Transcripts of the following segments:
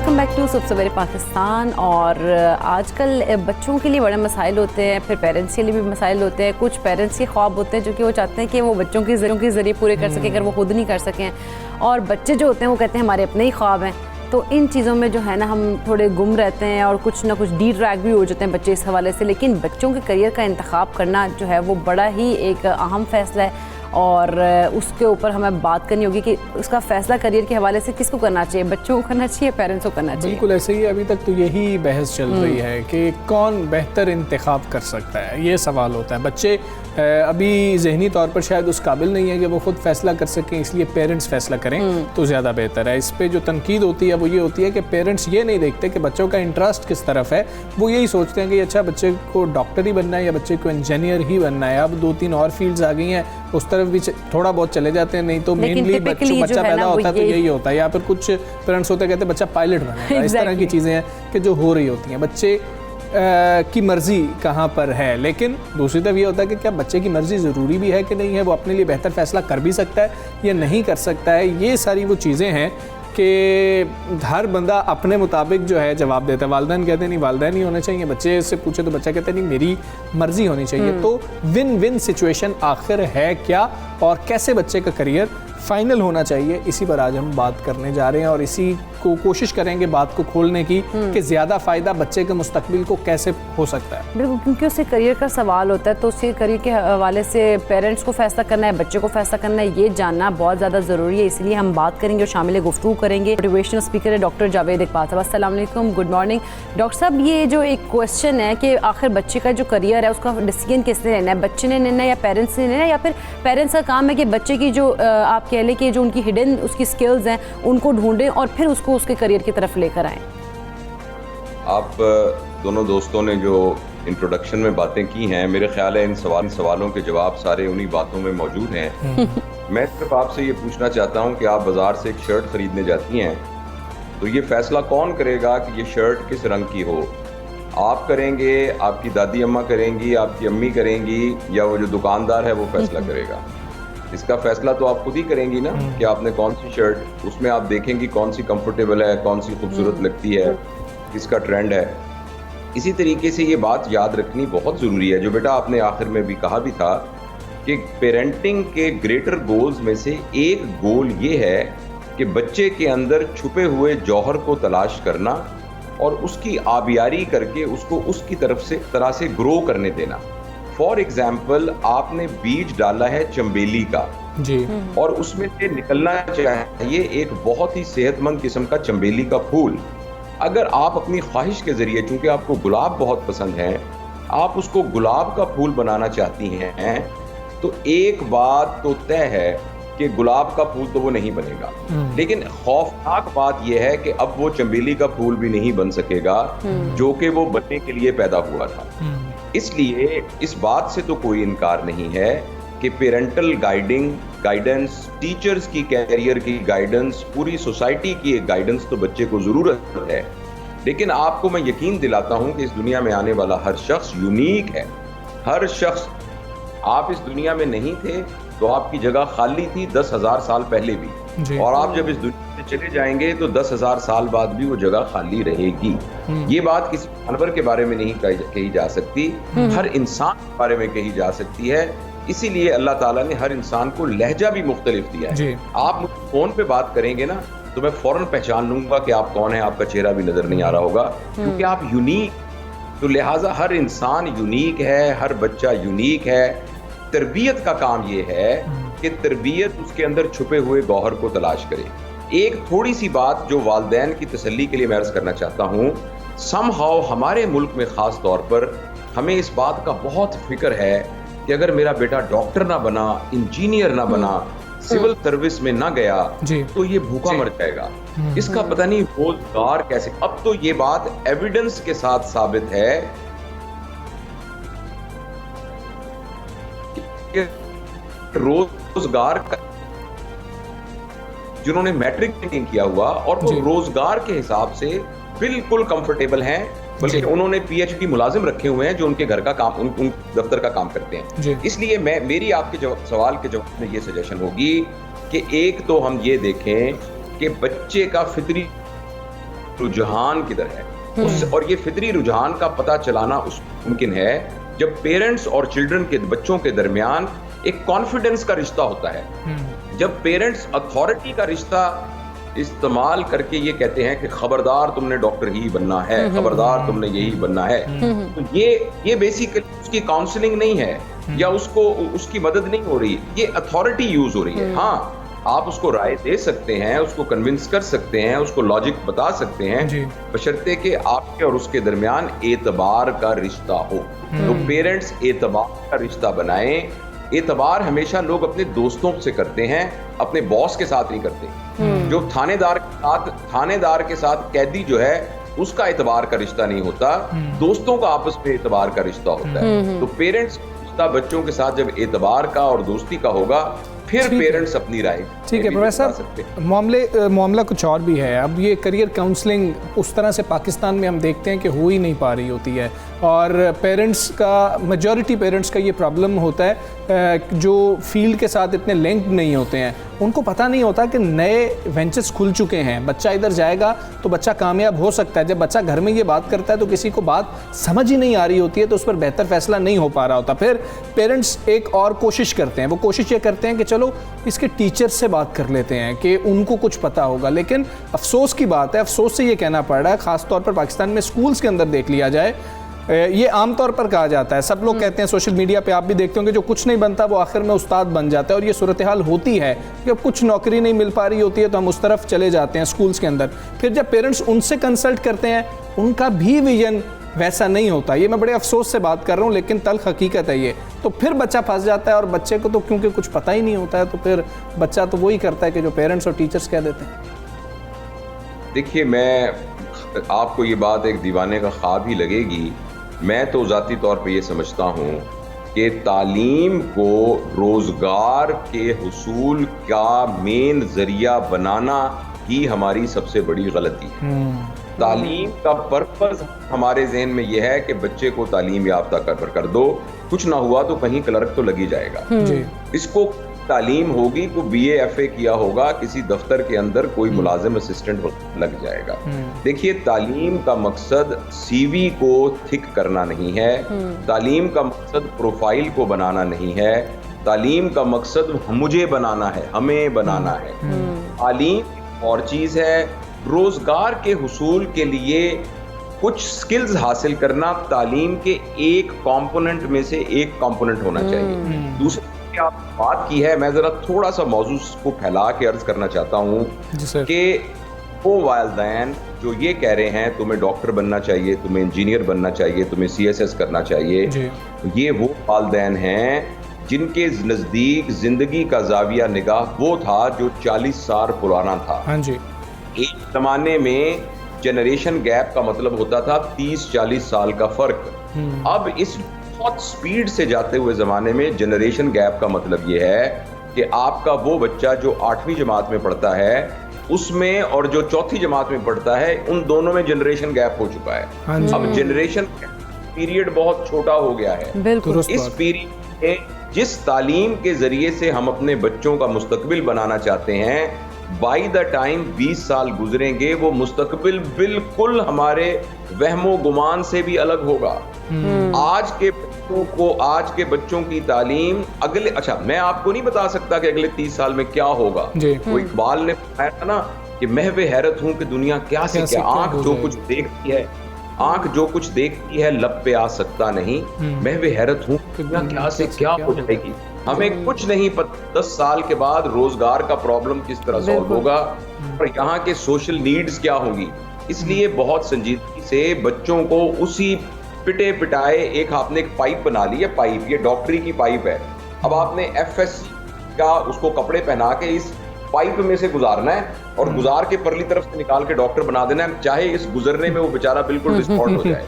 Welcome back to सुबह सवेरे पाकिस्तान। और आजकल बच्चों के लिए बड़े मसाइल होते हैं, फिर पेरेंट्स के लिए भी मसाइल होते हैं। कुछ पेरेंट्स के ख्वाब होते हैं जो कि वो चाहते हैं कि वो बच्चों के ज़रिए पूरे कर सकें, अगर वो खुद नहीं कर सकें। और बच्चे जो होते हैं वो कहते हैं हमारे अपने ही ख्वाब हैं। तो इन चीज़ों में जो है ना हम थोड़े गुम रहते हैं और कुछ ना कुछ डी ट्रैक भी हो जाते हैं बच्चे इस हवाले से। लेकिन बच्चों के करियर का इंतखाब करना जो है वो बड़ा ही एक अहम फैसला है और उसके ऊपर हमें बात करनी होगी कि उसका फैसला करियर के हवाले से किसको करना चाहिए, बच्चों को करना चाहिए, पेरेंट्स को करना चाहिए। बिल्कुल ऐसे ही अभी तक तो यही बहस चल रही है कि कौन बेहतर इंतखाब कर सकता है, ये सवाल होता है। बच्चे अभी जहनी तौर पर शायद उस काबिल नहीं है कि वो खुद फैसला कर सकें, इसलिए पेरेंट्स फैसला करें तो ज़्यादा बेहतर है। इस पर जो तनकीद होती है वो ये होती है कि पेरेंट्स ये नहीं देखते कि बच्चों का इंटरेस्ट किस तरफ है। वो यही सोचते हैं कि अच्छा बच्चे को डॉक्टर ही बनना है या बच्चे को इंजीनियर ही बनना है। अब 2-3 और फील्ड्स आ गई हैं, उस तरफ भी थोड़ा बहुत चले जाते हैं। नहीं तो मेनली बच्चा पैदा होता है तो यही होता है। या फिर कुछ पेरेंट्स होते कहते हैं बच्चा पायलट बनेगा। इस तरह की चीज़ें हैं कि जो हो रही होती हैं। बच्चे की मर्ज़ी कहाँ पर है, लेकिन दूसरी तरफ ये होता है कि क्या बच्चे की मर्ज़ी ज़रूरी भी है कि नहीं है, वो अपने लिए बेहतर फ़ैसला कर भी सकता है या नहीं कर सकता है। ये सारी वो चीज़ें हैं कि हर बंदा अपने मुताबिक जो है जवाब देता है। वालिदैन कहते हैं नहीं वालिदैन ही होने चाहिए, बच्चे से पूछे तो बच्चा कहता है नहीं मेरी मर्ज़ी होनी चाहिए। तो विन विन सिचुएशन आखिर है क्या और कैसे बच्चे का करियर फाइनल होना चाहिए, इसी पर आज हम बात करने जा रहे हैं। और इसी को कोशिश करेंगे बात को खोलने की कि ज़्यादा फ़ायदा बच्चे के मुस्तकबिल को कैसे हो सकता है। बिल्कुल, क्योंकि उससे करियर का सवाल होता है तो उसके करियर के हवाले से पेरेंट्स को फैसला करना है, बच्चे को फैसला करना है, ये जानना बहुत ज़्यादा ज़रूरी है। इसलिए हम बात करेंगे और शामिल गुफ्तगू करेंगे। मोटिवेशनल स्पीकर है डॉक्टर जावेद इकबाल साहब। अस्सलाम वालेकुम, गुड मॉर्निंग डॉक्टर साहब। ये जो एक क्वेश्चन है कि आखिर बच्चे का जो करियर है उसका डिसीजन किसने लेना है, बच्चे ने लेना है या पेरेंट्स ने लेना है, या फिर पेरेंट्स का काम है कि बच्चे की जो आप कह लें कि जो उनकी हिडन उसकी स्किल्स हैं उनको ढूंढें और फिर उसको उसके करियर की तरफ लेकर आएं। आप दोनों दोस्तों ने जो इंट्रोडक्शन में बातें की हैं, मेरे ख्याल है इन सवालों के जवाब सारे उन्हीं बातों में मौजूद हैं। मैं सिर्फ आपसे ये पूछना चाहता हूँ कि आप बाज़ार से एक शर्ट ख़रीदने जाती हैं तो ये फ़ैसला कौन करेगा कि ये शर्ट किस रंग की हो? आप करेंगे, आपकी दादी अम्मा करेंगी, आपकी अम्मी करेंगी, या वो जो दुकानदार है वो फ़ैसला करेगा? इसका फैसला तो आप खुद ही करेंगी ना कि आपने कौन सी शर्ट, उसमें आप देखेंगी कौन सी कंफर्टेबल है, कौन सी खूबसूरत लगती है, किसका ट्रेंड है। इसी तरीके से ये बात याद रखनी बहुत ज़रूरी है, जो बेटा आपने आखिर में भी कहा भी था कि पेरेंटिंग के ग्रेटर गोल्स में से एक गोल ये है कि बच्चे के अंदर छुपे हुए जौहर को तलाश करना और उसकी आबियारी करके उसको उसकी तरह से ग्रो करने देना। फॉर एग्जाम्पल, आपने बीज डाला है चंबेली का जी, और उसमें से निकलना चाहिए एक बहुत ही सेहतमंद किस्म का चंबेली का फूल। अगर आप अपनी ख्वाहिश के जरिए, चूंकि आपको गुलाब बहुत पसंद है, आप उसको गुलाब का फूल बनाना चाहती हैं, तो एक बात तो तय है कि गुलाब का फूल तो वो नहीं बनेगा। लेकिन खौफनाक बात यह है कि अब वो चंबेली का फूल भी नहीं बन सकेगा जो कि वो बनने के लिए पैदा हुआ था। इसलिए इस बात से तो कोई इनकार नहीं है कि पेरेंटल गाइडेंस, टीचर्स की कैरियर की गाइडेंस, पूरी सोसाइटी की एक गाइडेंस तो बच्चे को ज़रूरत है। लेकिन आपको मैं यकीन दिलाता हूं कि इस दुनिया में आने वाला हर शख्स यूनिक है। हर शख्स, आप इस दुनिया में नहीं थे तो आपकी जगह खाली थी 10,000 साल पहले भी, और आप जब इस दुनिया से चले जाएंगे तो 10,000 साल बाद भी वो जगह खाली रहेगी। ये बात किसी जानवर के बारे में नहीं कही जा सकती, हर इंसान के बारे में कही जा सकती है। इसीलिए अल्लाह ताला ने हर इंसान को लहजा भी मुख्तलिफ दिया है। आप मुझे फोन पे बात करेंगे ना तो मैं फौरन पहचान लूंगा कि आप कौन है, आपका चेहरा भी नजर नहीं आ रहा होगा, क्योंकि आप यूनिक। तो लिहाजा हर इंसान यूनिक है, हर बच्चा यूनिक है। तरबियत का काम ये है कि तरबियत उसके अंदर छुपे हुए गौहर को तलाश करे। एक थोड़ी सी बात जो वालिदैन की तसल्ली के लिए मैं अर्ज करना चाहता हूँ, समहाउ हमारे मुल्क में ख़ास तौर पर हमें इस बात का बहुत फिक्र है कि अगर मेरा बेटा डॉक्टर ना बना, इंजीनियर ना बना, सिविल सर्विस में ना गया तो ये भूखा मर जाएगा, इसका पता नहीं रोजगार कैसे। अब तो ये बात एविडेंस के साथ साबित है रोजगार, जिन्होंने मैट्रिक नहीं किया हुआ और वो रोजगार के हिसाब से बिल्कुल कंफर्टेबल हैं, बल्कि उन्होंने पीएचडी मुलाजिम रखे हुए हैं जो उनके घर का काम, उन दफ्तर का काम करते हैं। इसलिए मेरी आपके सवाल के जवाब में ये सजेशन होगी कि एक तो हम ये देखें कि बच्चे का फितरी रुझान किधर है और ये फितरी रुझान का पता चलाना उस मुमकिन है जब पेरेंट्स और चिल्ड्रन के बच्चों के दरमियान एक कॉन्फिडेंस का रिश्ता होता है। जब पेरेंट्स अथॉरिटी का रिश्ता इस्तेमाल करके ये कहते हैं कि खबरदार तुमने डॉक्टर ही बनना है, खबरदार तुमने यही बनना है, तो ये बेसिकली उसकी काउंसलिंग नहीं है या उसकी मदद नहीं हो रही, ये अथॉरिटी यूज हो रही है। हाँ, आप उसको राय दे सकते हैं, उसको कन्विंस कर सकते हैं, उसको लॉजिक बता सकते हैं, बशर्ते कि आपके और उसके दरमियान एतबार का रिश्ता हो। तो पेरेंट्स एतबार का रिश्ता बनाएं। एतबार हमेशा लोग अपने दोस्तों से करते हैं, अपने बॉस के साथ नहीं करते। जो थानेदार के साथ कैदी जो है उसका एतबार का रिश्ता नहीं होता, दोस्तों का आपस में एतबार का रिश्ता होता है। तो पेरेंट्स का बच्चों के साथ जब एतबार का और दोस्ती का होगा फिर पेरेंट्स अपनी राय। ठीक है प्रोफेसर, मामला कुछ और भी है। अब ये करियर काउंसलिंग उस तरह से पाकिस्तान में हम देखते हैं कि हो ही नहीं पा रही होती है और पेरेंट्स का, मेजॉरिटी पेरेंट्स का ये प्रॉब्लम होता है जो फील्ड के साथ इतने लिंक्ड नहीं होते हैं, उनको पता नहीं होता कि नए वेंचर्स खुल चुके हैं, बच्चा इधर जाएगा तो बच्चा कामयाब हो सकता है। जब बच्चा घर में ये बात करता है तो किसी को बात समझ ही नहीं आ रही होती है, तो उस पर बेहतर फैसला नहीं हो पा रहा होता। फिर पेरेंट्स एक और कोशिश करते हैं, वो कोशिश ये करते हैं कि चलो इसके टीचर से बात कर लेते हैं कि उनको कुछ पता होगा। लेकिन अफसोस की बात है, अफसोस से ये कहना पड़ रहा है, ख़ासतौर पर पाकिस्तान में स्कूल्स के अंदर देख लिया जाए, ये आमतौर पर कहा जाता है, सब लोग कहते हैं, सोशल मीडिया पे आप भी देखते होंगे, जो कुछ नहीं बनता वो आखिर में उस्ताद बन जाता है। और ये सूरत हाल होती है कि अब कुछ नौकरी नहीं मिल पा रही होती है तो हम उस तरफ चले जाते हैं स्कूल्स के अंदर। फिर जब पेरेंट्स उनसे कंसल्ट करते हैं उनका भी विजन वैसा नहीं होता। ये मैं बड़े अफसोस से बात कर रहा हूँ, लेकिन तल्ख हकीकत है ये। तो फिर बच्चा फंस जाता है और बच्चे को तो क्योंकि कुछ पता ही नहीं होता है तो फिर बच्चा तो वही करता है कि जो पेरेंट्स और टीचर्स कह देते हैं। देखिए, मैं आपको ये बात एक दीवाने का ख्वाब ही लगेगी, मैं तो ज़ाती तौर पे ये समझता हूँ कि तालीम को रोज़गार के हुसूल का मेन ज़रिया बनाना ही हमारी सबसे बड़ी गलती है। तालीम का पर्पस हमारे जहन में यह है कि बच्चे को तालीम याफ्ता कर दो, कुछ ना हुआ तो कहीं क्लर्क तो लग ही जाएगा। इसको तालीम होगी तो BA FA किया होगा, किसी दफ्तर के अंदर कोई मुलाजिम असिस्टेंट लग जाएगा। देखिए, तालीम का मकसद CV को थिक करना नहीं है, तालीम का मकसद प्रोफाइल को बनाना नहीं है, तालीम का मकसद मुझे बनाना है, हमें बनाना है। तालीम और चीज़ है, रोजगार के हुसूल के लिए कुछ स्किल्स हासिल करना तालीम के एक कंपोनेंट में से एक कंपोनेंट होना चाहिए। दूसरी आप बात की है, मैं जरा थोड़ा सा मौजू को फैला के अर्ज करना चाहता हूँ कि वो वालिदैन जो ये कह रहे हैं तुम्हें डॉक्टर बनना चाहिए, तुम्हें इंजीनियर बनना चाहिए, तुम्हें CSS करना चाहिए, ये वो वालिदैन हैं जिनके नजदीक जिंदगी का जाविया निगाह वो था जो 40 साल पुराना था। हाँ जी। एक जमाने में जनरेशन गैप का मतलब होता था 30-40 साल का फर्क। अब इस बहुत स्पीड से जाते हुए जमाने में जनरेशन गैप का मतलब यह है कि आपका वो बच्चा जो 8वीं जमात में पढ़ता है उसमें और जो 4थी जमात में पढ़ता है, उन दोनों में जनरेशन गैप हो चुका है। अब जनरेशन पीरियड बहुत छोटा हो गया है। इस पीरियड में जिस तालीम के जरिए से हम अपने बच्चों का मुस्तकबिल बनाना चाहते हैं, बाई द टाइम 20 साल गुजरेंगे वो मुस्तकबिल बिल्कुल हमारे वहमो गुमान से भी अलग होगा। आज के बच्चों की तालीम अगले, अच्छा मैं आपको नहीं बता सकता कि अगले 30 साल में क्या होगा। वो इकबाल ने बताया था ना कि महवे हैरत हूं कि दुनिया क्या से क्या, आंख जो कुछ देखती है, आंख जो कुछ देखती है लब पे आ सकता नहीं, महवे हैरत हूं कि दुनिया क्या से क्या हो जाएगी। हमें कुछ नहीं पता 10 साल के बाद रोजगार का प्रॉब्लम किस तरह सॉल्व होगा और यहाँ के सोशल नीड्स क्या होंगी। इसलिए बहुत संजीदगी से बच्चों को उसी पिटे पिटाए आपने एक पाइप बना ली है, पाइप ये डॉक्टरी की पाइप है, अब आपने FSC का उसको कपड़े पहना के इस पाइप में से गुजारना है और गुजार के परली तरफ से निकाल के डॉक्टर बना देना है, चाहे इस गुजरने में वो बेचारा बिल्कुल डिस्पॉन्ड हो जाए।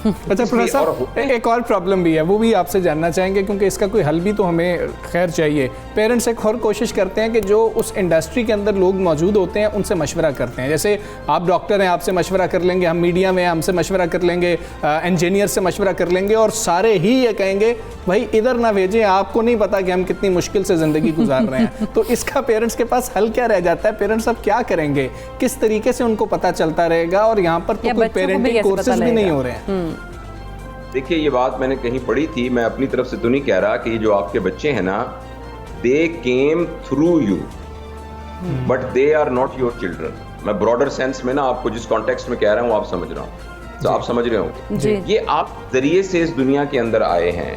अच्छा प्रोफेसर, एक और प्रॉब्लम भी है, वो भी आपसे जानना चाहेंगे क्योंकि इसका कोई हल भी तो हमें खैर चाहिए। पेरेंट्स एक और कोशिश करते हैं कि जो उस इंडस्ट्री के अंदर लोग मौजूद होते हैं उनसे मशवरा करते हैं। जैसे आप डॉक्टर हैं, आपसे मशवरा कर लेंगे, हम मीडिया में हमसे मशवरा कर लेंगे, इंजीनियर से मशवरा कर लेंगे, और सारे ही ये कहेंगे भाई इधर ना भेजें, आपको नहीं पता कि हम कितनी मुश्किल से ज़िंदगी गुजार रहे हैं। तो इसका पेरेंट्स के पास हल क्या रह जाता है? पेरेंट्स अब क्या करेंगे? किस तरीके से उनको पता चलता रहेगा? और यहाँ पर तो कोई पेरेंटिंग कोर्सेज भी नहीं हो रहे हैं। देखिए, ये बात मैंने कहीं पढ़ी थी, मैं अपनी तरफ से तो नहीं कह रहा कि ये जो आपके बच्चे हैं ना, they came through you but they are not your children. मैं ब्रॉडर सेंस में ना आपको जिस कॉन्टेक्स्ट में कह रहा हूँ आप समझ रहा हूँ, तो आप समझ रहे होंगे। ये आप जरिए से इस दुनिया के अंदर आए हैं,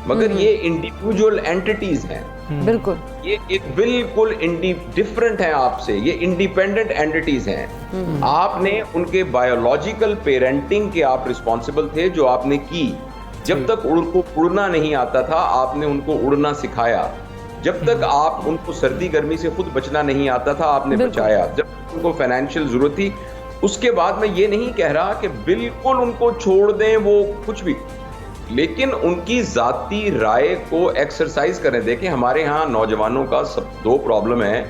मगर ये इंडिविजुअल एंटिटीज हैं। बिल्कुल, ये एक बिल्कुल डिफरेंट है आपसे, ये इंडिपेंडेंट एंटिटीज हैं। आपने उनके बायोलॉजिकल पेरेंटिंग के आप रिस्पॉन्सिबल थे, जो आपने की। जब तक उनको उड़ना नहीं आता था, आपने उनको उड़ना सिखाया। जब तक आप उनको सर्दी गर्मी से खुद बचना नहीं आता था, आपने बचाया। जब उनको फाइनेंशियल जरूरत थी, उसके बाद मैं ये नहीं कह रहा कि बिल्कुल उनको छोड़ दें वो कुछ भी, लेकिन उनकी जाती राय को एक्सरसाइज करें। देखें, हमारे यहाँ नौजवानों का सब दो प्रॉब्लम है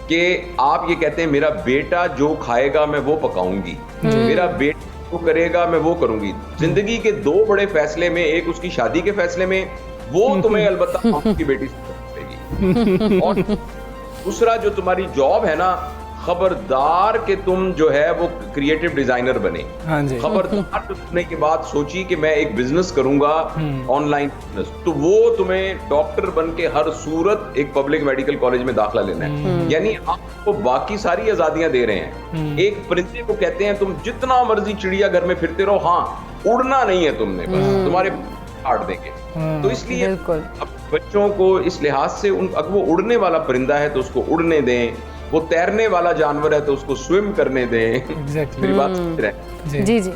कि आप ये कहते हैं मेरा बेटा जो खाएगा मैं वो पकाऊंगी, मेरा बेटा जो करेगा मैं वो करूंगी। जिंदगी के दो बड़े फैसले में, एक उसकी शादी के फैसले में, वो तुम्हें अलबत्ता आपकी बेटी से करेगी, और दूसरा जो तुम्हारी जॉब है ना, खबरदार कि तुम जो है वो क्रिएटिव डिजाइनर बने। हाँ जी। खबरदार सुनने के बाद सोची कि मैं एक बिजनेस करूंगा, ऑनलाइन बिजनेस, तो वो तुम्हें डॉक्टर बन के हर सूरत एक पब्लिक मेडिकल कॉलेज में दाखला लेना है। यानी आपको बाकी सारी आजादियां दे रहे हैं। एक परिंदे को कहते हैं तुम जितना मर्जी चिड़िया घर में फिरते रहो, हाँ उड़ना नहीं है तुमने, बस तुम्हारे काट देंगे। तो इसलिए अब बच्चों को इस लिहाज से अगर वो उड़ने वाला परिंदा है तो उसको उड़ने दें, वो तैरने वाला जानवर है तो उसको स्विम करने दें। मेरी बात समझ रहे हैं? जी जी,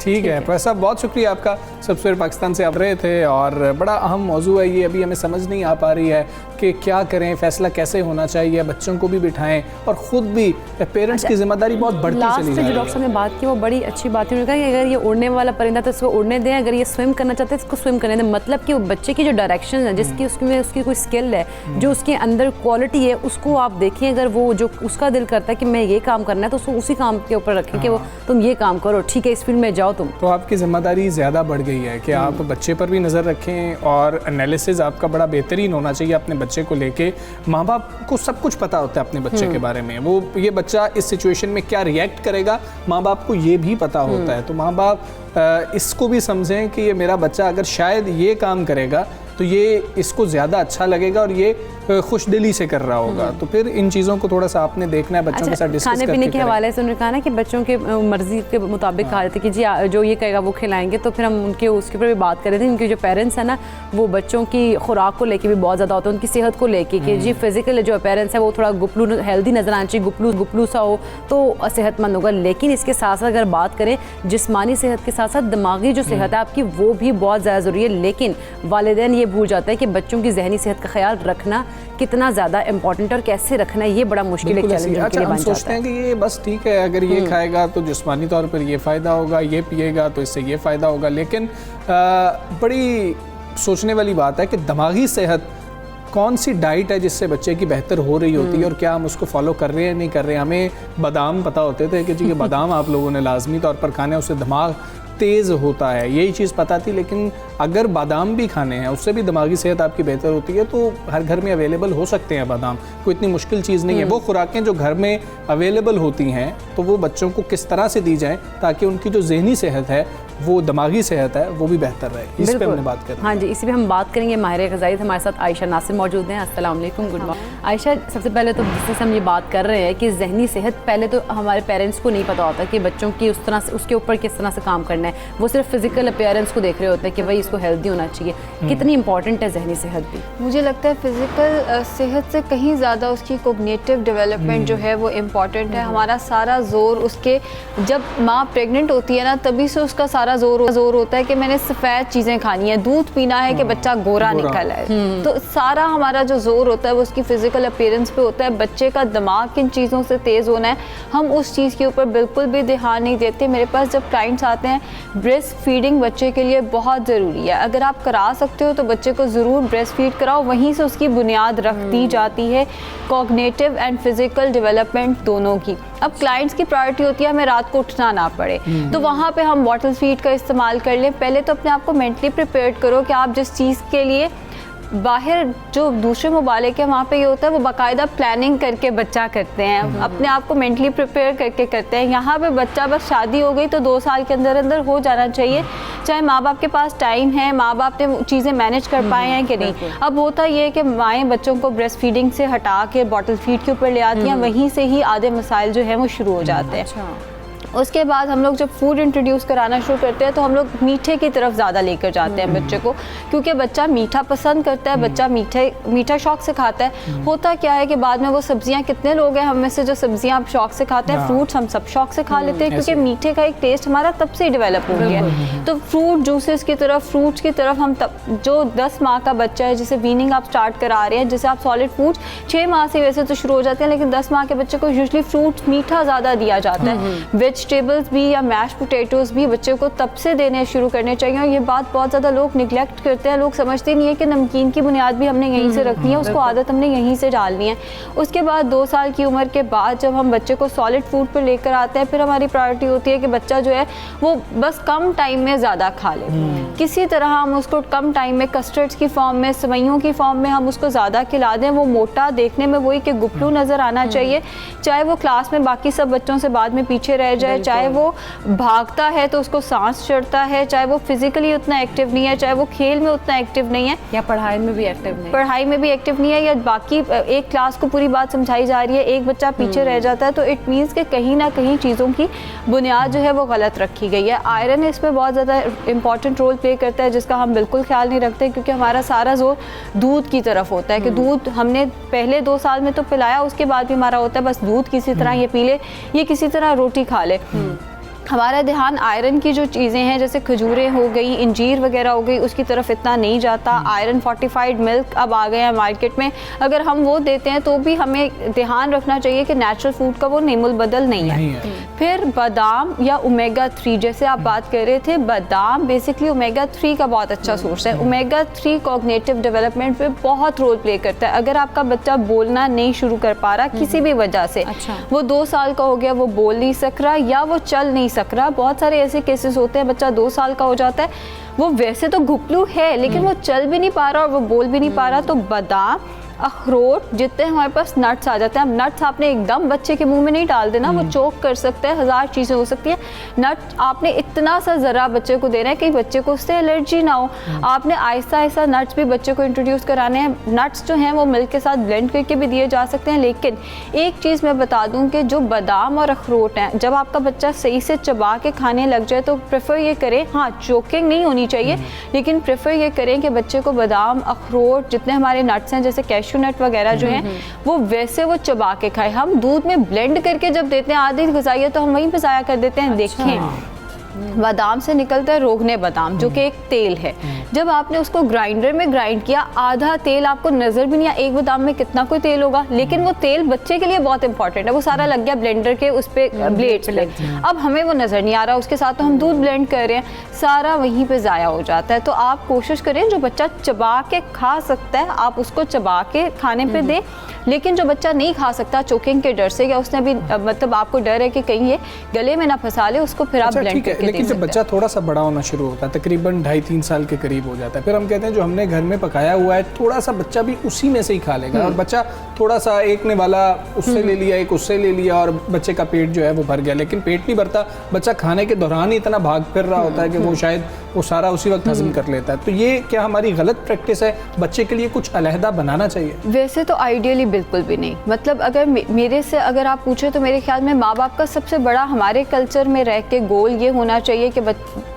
ठीक है प्रोफेसर साहब, बहुत शुक्रिया आपका। सबसे पाकिस्तान से आप रहे थे, और बड़ा अहम मौजू है ये, अभी हमें समझ नहीं आ पा रही है कि क्या करें, फैसला कैसे होना चाहिए, बच्चों को भी बिठाएं और ख़ुद भी पेरेंट्स की जिम्मेदारी बहुत बढ़ती चली जा रही है। जो डॉक्टर साहब ने बात की वो बड़ी अच्छी बात है। उन्होंने कहा कि अगर ये उड़ने वाला परिंदा तो इसको उड़ने दें, अगर ये स्विम करना चाहते हैं इसको स्विम करने दें। मतलब कि वो बच्चे की जो डायरेक्शन है, जिसकी उसकी कोई स्किल है, जो उसके अंदर क्वालिटी है, उसको आप देखें। अगर वो जो उसका दिल करता है कि मैं ये काम करना है तो उसको उसी काम के ऊपर रखें कि वो तुम ये काम करो, ठीक है, इस फील्ड में जाओ तुम। तो आपकी जिम्मेदारी ज़्यादा बढ़ गई है कि आप बच्चे पर भी नज़र रखें, और एनालिसिस आपका बड़ा बेहतरीन होना चाहिए अपने बच्चे को लेके। माँ बाप को सब कुछ पता होता है अपने बच्चे के बारे में, वो ये बच्चा इस सिचुएशन में क्या रिएक्ट करेगा, माँ बाप को ये भी पता होता है। तो माँ बाप इसको भी समझें कि ये मेरा बच्चा अगर शायद ये काम करेगा तो ये इसको ज़्यादा अच्छा लगेगा और ये खुश दिली से कर रहा होगा। तो फिर इन चीज़ों को थोड़ा सा आपने देखना है, बच्चों के साथ डिस्कस करके। खाने पीने के हवाले से उन्होंने कहा ना कि बच्चों के मर्जी के मुताबिक कहा जाता है कि जी जो ये कहेगा वो खिलाएंगे। तो फिर हम उनके उसके ऊपर भी बात कर रहे थे। उनके जो पेरेंट्स हैं ना, वो बच्चों की खुराक को लेके भी बहुत ज़्यादा होता है, उनकी सेहत को लेके कि जी फिजिकल जो पेरेंट्स है वो थोड़ा गुपलू हेल्दी नजर आना चाहिए, गुपलू सा हो तो सेहतमंद होगा। लेकिन इसके साथ साथ अगर बात करें जिस्मानी सेहत के साथ साथ दिमागी जो सेहत है आपकी, वो भी बहुत ज़्यादा ज़रूरी है। लेकिन वालिदैन ये भूल जाता है कि बच्चों की जहनी सेहत का ख्याल रखना कितना ज़्यादा इंपॉर्टेंट और कैसे रखना है, ये बड़ा मुश्किल एक चैलेंज अच्छा, हम सोचते हैं कि ये बस ठीक है, अगर ये खाएगा तो जिस्मानी तौर पर ये फ़ायदा होगा, ये पिएगा तो इससे ये फ़ायदा होगा। लेकिन बड़ी सोचने वाली बात है कि दिमागी सेहत, कौन सी डाइट है जिससे बच्चे की बेहतर हो रही होती है और क्या हम उसको फॉलो कर रहे हैं नहीं कर रहे हैं। हमें बादाम पता होते थे कि जी ये बादाम आप लोगों ने लाजमी तौर पर खाने, उससे दिमाग तेज़ होता है, यही चीज़ पता थी। लेकिन अगर बादाम भी खाने हैं, उससे भी दिमागी सेहत आपकी बेहतर होती है। तो हर घर में अवेलेबल हो सकते हैं बादाम, कोई इतनी मुश्किल चीज़ नहीं है। वो खुराकें जो घर में अवेलेबल होती हैं तो वो बच्चों को किस तरह से दी जाएं ताकि उनकी जो ज़हनी सेहत है, वो दिमागी सेहत है, वो भी बेहतर रहे। इस पे हमने बात करें। हाँ जी, इसी पे हम बात करेंगे। माहिर ग़ज़ाई हमारे साथ आयशा नासिर मौजूद हैं। अस्सलाम वालेकुम, गुड मॉर्निंग। आयशा, सबसे पहले तो जिससे हम ये बात कर रहे हैं कि जहनी सेहत, पहले तो हमारे पेरेंट्स को नहीं पता होता कि बच्चों की उस तरह से उसके ऊपर किस तरह से काम करना है। वो सिर्फ फिजिकल अपीयरेंस को देख रहे होते हैं कि भाई इसको हेल्दी होना चाहिए। कितनी इंपॉर्टेंट है जहनी सेहत भी? मुझे लगता है फिजिकल सेहत से कहीं ज़्यादा उसकी कोग्निटिव डेवलपमेंट जो है वो इम्पॉर्टेंट है। हमारा सारा जोर उसके, जब माँ प्रेग्नेंट होती है ना, तभी से उसका सारा सारा जोर होता है कि मैंने सफ़ेद चीज़ें खानी है, दूध पीना है कि बच्चा गोरा निकल आए। तो सारा हमारा जो जोर होता है वो उसकी फ़िज़िकल अपीयरेंस पे होता है। बच्चे का दिमाग किन चीज़ों से तेज़ होना है, हम उस चीज़ के ऊपर बिल्कुल भी ध्यान नहीं देते। मेरे पास जब क्लाइंट्स आते हैं, ब्रेस्ट फीडिंग बच्चे के लिए बहुत ज़रूरी है। अगर आप करा सकते हो तो बच्चे को ज़रूर ब्रेस्ट फीड कराओ, वहीं से उसकी बुनियाद रख दी जाती है कॉग्निटिव एंड फिज़िकल डेवलपमेंट दोनों की। अब क्लाइंट्स की प्रायोरिटी होती है हमें रात को उठना ना पड़े, तो वहाँ पे हम बॉटल फीड का इस्तेमाल कर लें। पहले तो अपने आप को मेंटली प्रिपेयर करो कि आप जिस चीज़ के लिए बाहर जो दूसरे मुबालिक है वहाँ पे ये होता है वो बाकायदा प्लानिंग करके बच्चा करते हैं, अपने आप को मेंटली प्रिपेयर करके करते हैं। यहाँ पे बच्चा बस शादी हो गई तो 2 साल के अंदर अंदर हो जाना चाहिए, चाहे माँ बाप के पास टाइम है, माँ बाप ने चीज़ें मैनेज कर पाए हैं कि नहीं। अब होता ये है कि माएँ बच्चों को ब्रेस्ट फीडिंग से हटा के बॉटल फीड के ऊपर ले आती हैं, वहीं से ही आधे मसाइल जो है वो शुरू हो जाते हैं। उसके बाद हम लोग जब फूड इंट्रोड्यूस कराना शुरू करते हैं तो हम लोग मीठे की तरफ ज़्यादा लेकर जाते हैं बच्चे को, क्योंकि बच्चा मीठा पसंद करता है, बच्चा मीठा शौक से खाता है। होता क्या है कि बाद में वो सब्जियां, कितने लोग हैं हम में से जो सब्जियां आप शौक से खाते हैं, फ्रूट्स हम सब शौक से खा लेते हैं, क्योंकि मीठे का एक टेस्ट हमारा तब से ही डेवलप हो गया है। तो फ्रूट जूसेस की तरफ, फ्रूट्स की तरफ हम तब, जो 10 माह का बच्चा है जिसे वीनिंग आप स्टार्ट करा रहे हैं, जैसे आप सॉलिड फूड्स 6 माह से वैसे तो शुरू हो जाते हैं, लेकिन 10 माह के बच्चे को यूजुअली फ्रूट मीठा ज़्यादा दिया जाता है। वेजिटेबल्स भी या मैश पोटैटोज भी बच्चे को तब से देने शुरू करने चाहिए। और ये बात बहुत ज़्यादा लोग निगलेक्ट करते हैं, लोग समझते नहीं है कि नमकीन की बुनियाद भी हमने यहीं से रखनी है, उसको आदत हमने यहीं से डालनी है। उसके बाद 2 साल की उम्र के बाद जब हम बच्चे को सॉलिड फूड पर लेकर आते हैं, फिर हमारी प्रायोरिटी होती है कि बच्चा जो है वो बस कम टाइम में ज़्यादा खा ले। किसी तरह हम उसको कम टाइम में कस्टर्ड्स की फॉर्म में, सेवइयों की फॉर्म में हम उसको ज़्यादा खिला दें। वो मोटा देखने में वही कि गुपलू नज़र आना चाहिए, चाहे वो क्लास में बाकी सब बच्चों से बाद में पीछे रह जाए, चाहे वो भागता है तो उसको सांस चढ़ता है, चाहे वो फिजिकली उतना एक्टिव नहीं है, चाहे वो खेल में उतना एक्टिव नहीं है, या पढ़ाई में भी एक्टिव नहीं है, या बाकी एक क्लास को पूरी बात समझाई जा रही है, एक बच्चा पीछे रह जाता है, तो इट मीन्स कि कहीं ना कहीं चीज़ों की बुनियाद जो है वो गलत रखी गई है। आयरन इसमें बहुत ज़्यादा इंपॉर्टेंट रोल प्ले करता है, जिसका हम बिल्कुल ख्याल नहीं रखते, क्योंकि हमारा सारा जोर दूध की तरफ होता है कि दूध हमने पहले 2 साल में तो पिलाया, उसके बाद भी हमारा होता है बस दूध किसी तरह ये पी ले, ये किसी तरह रोटी खा ले। हमारा ध्यान आयरन की जो चीज़ें हैं जैसे खजूरें हो गई, इंजीर वगैरह हो गई, उसकी तरफ इतना नहीं जाता। आयरन फोर्टिफाइड मिल्क अब आ गए हैं मार्केट में, अगर हम वो देते हैं तो भी हमें ध्यान रखना चाहिए कि नेचुरल फूड का वो नेमुल बदल नहीं है। फिर बादाम या ओमेगा 3, जैसे आप बात कर रहे थे, बादाम बेसिकली ओमेगा 3 का बहुत अच्छा सोर्स है। ओमेगा 3 कॉग्निटिव डेवलपमेंट पे बहुत रोल प्ले करता है। अगर आपका बच्चा बोलना नहीं शुरू कर पा रहा किसी भी वजह से, वो 2 साल का हो गया, वो बोल नहीं सक रहा या वो चल नहीं सक रहा, बहुत सारे ऐसे केसेस होते हैं, बच्चा 2 साल का हो जाता है, वो वैसे तो घुपलू है लेकिन वो चल भी नहीं पा रहा और वो बोल भी नहीं पा रहा, तो बादाम, अखरोट, जितने हमारे पास नट्स आ जाते हैं। अब नट्स आपने एकदम बच्चे के मुंह में नहीं डाल देना, वो चोक कर सकता है, 1000 चीज़ें हो सकती है। नट आपने इतना सा ज़रा बच्चे को देना है कि बच्चे को उससे एलर्जी ना हो। आपने आहिस्ता आहिस्ता नट्स भी बच्चे को इंट्रोड्यूस कराने हैं। नट्स जो हैं वो मिल्क के साथ ब्लेंड करके भी दिए जा सकते हैं, लेकिन एक चीज़ मैं बता दूं कि जो बादाम और अखरोट हैं, जब आपका बच्चा सही से चबा के खाने लग जाए तो प्रेफर ये करें, हाँ चोकिंग नहीं होनी चाहिए, लेकिन प्रेफर ये करें कि बच्चे को बादाम, अखरोट, जितने हमारे नट्स हैं जैसे कैशू नट वगैरह जो हैं वो वैसे वो चबा के खाए। हम दूध में ब्लेंड करके जब देते हैं आधी ग़िज़ाइयत तो हम वहीं पे ज़ाया कर देते हैं। देखें बादाम से निकलता है रोगने बादाम, जो कि एक तेल है। जब आपने उसको ग्राइंडर में ग्राइंड किया, आधा तेल आपको नज़र भी नहीं आया, एक बादाम में कितना कोई तेल होगा, लेकिन वो तेल बच्चे के लिए बहुत इंपॉर्टेंट है, वो सारा लग गया ब्लेंडर के उस पर ब्लेड पे। अब हमें वो नज़र नहीं आ रहा, उसके साथ तो हम दूध ब्लेंड कर रहे हैं, सारा वहीं पे ज़ाया हो जाता है। तो आप कोशिश करें जो बच्चा चबा के खा सकता है आप उसको चबा के खाने पे दें, लेकिन जो बच्चा नहीं खा सकता चोकिंग के डर से, या उसने भी मतलब आपको डर है कि कहीं ये गले में ना फंसा ले, उसको फिर आप ब्लेंड करके लेकिन जब बच्चा थोड़ा सा बड़ा होना शुरू होता है, तकरीबन 2.5-3 साल के करीब हो जाता है, फिर हम कहते हैं जो हमने घर में पकाया हुआ है थोड़ा सा बच्चा भी उसी में से ही खा लेगा, और बच्चा थोड़ा सा एक ने वाला उससे ले लिया, एक उससे ले लिया, और बच्चे का पेट जो है वो भर गया, लेकिन पेट नहीं भरता, बच्चा खाने के दौरान ही इतना भाग फिर रहा होता है कि वो शायद वो सारा उसी वक्त हजम कर लेता है। तो ये क्या हमारी गलत प्रैक्टिस है? बच्चे के लिए कुछ अलहदा बनाना चाहिए? वैसे तो आइडियली बिल्कुल भी नहीं। मतलब अगर मेरे से अगर आप पूछे तो मेरे ख्याल में माँ बाप का सबसे बड़ा हमारे कल्चर में रह के गोल ये होना चाहिए कि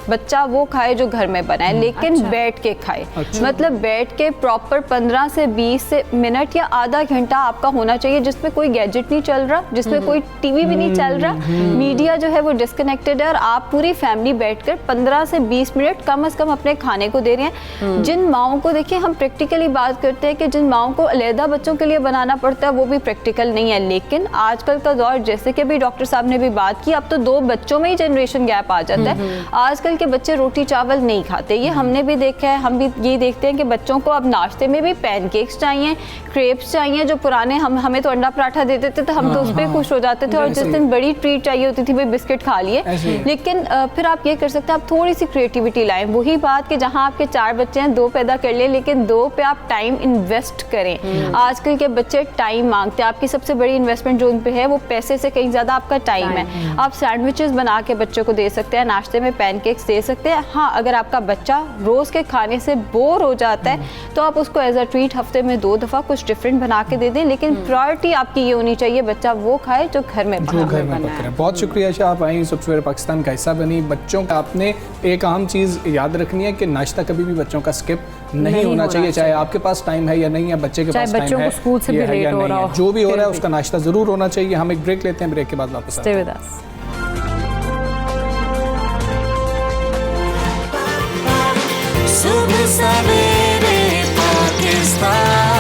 बच्चा वो खाए जो घर में बनाए, लेकिन बैठ के खाए। मतलब बैठ के प्रॉपर 15 से 20 मिनट या आधा घंटा आपका होना चाहिए जिसमें कोई गैजेट नहीं चल रहा, जिसमें कोई टीवी भी नहीं चल रहा, मीडिया जो है वो डिस्कनेक्टेड है, और आप पूरी फैमिली बैठकर 15 से 20 मिनट कम से कम अपने खाने को दे रहे हैं। जिन माओं को देखिए, हम प्रैक्टिकली बात करते हैं कि जिन माओं को अलहदा बच्चों के लिए बनाना पड़ता है वो भी प्रैक्टिकल नहीं है। लेकिन आजकल का दौर, जैसे कि अभी डॉक्टर साहब ने भी बात की, अब तो 2 बच्चों में ही जनरेशन गैप आ जाता है। आजकल के बच्चे रोटी चावल नहीं खाते, ये हमने भी देखा है। हम भी ये देखते हैं कि बच्चों को अब नाश्ते में भी पैनकेक्स चाहिए, क्रेप्स चाहिए। जो पुराने हमें तो अंडा पराठा देते थे तो हम तो उस पर खुश हो जाते थे, और जिस दिन बड़ी ट्रीट चाहिए होती थी, भाई बिस्किट खा लिए। लेकिन फिर आप ये कर सकते हैं, आप थोड़ी सी क्रिएटिविटी लाएं। वही बात कि जहाँ आपके 4 बच्चे हैं, 2 पैदा कर लिए, लेकिन 2 पे आप टाइम इन्वेस्ट करें। आजकल के बच्चे टाइम मांगते हैं। आपकी सबसे बड़ी इन्वेस्टमेंट जो उन पे है वो पैसे से कहीं ज़्यादा आपका टाइम है। आप सैंडविचेस बना के बच्चों को दे सकते हैं, नाश्ते में पैनकेक्स दे सकते हैं। हाँ, अगर आपका बच्चा रोज़ के खाने से बोर हो जाता है तो आप उसको एज अ ट्रीट हफ्ते में 2 दफ़ा कुछ डिफरेंट बना के दे दें, लेकिन प्रायोरिटी आपकी ये होनी चाहिए बच्चा वो खाए जो घर में बना है। बहुत शुक्रिया शाह, आप आई सबसे पाकिस्तान का हिस्सा बनी। बच्चों का आपने एक अहम चीज़ याद रखनी है कि नाश्ता कभी भी बच्चों का स्किप नहीं होना चाहिए, चाहे आपके पास टाइम है या नहीं है, बच्चे के पास टाइम है स्कूल से भी लेट हो रहा हो, जो भी हो रहा है उसका नाश्ता ज़रूर होना चाहिए। हम एक ब्रेक लेते हैं, ब्रेक के बाद वापस आते हैं। सुबह सवेरे पाकिस्तान।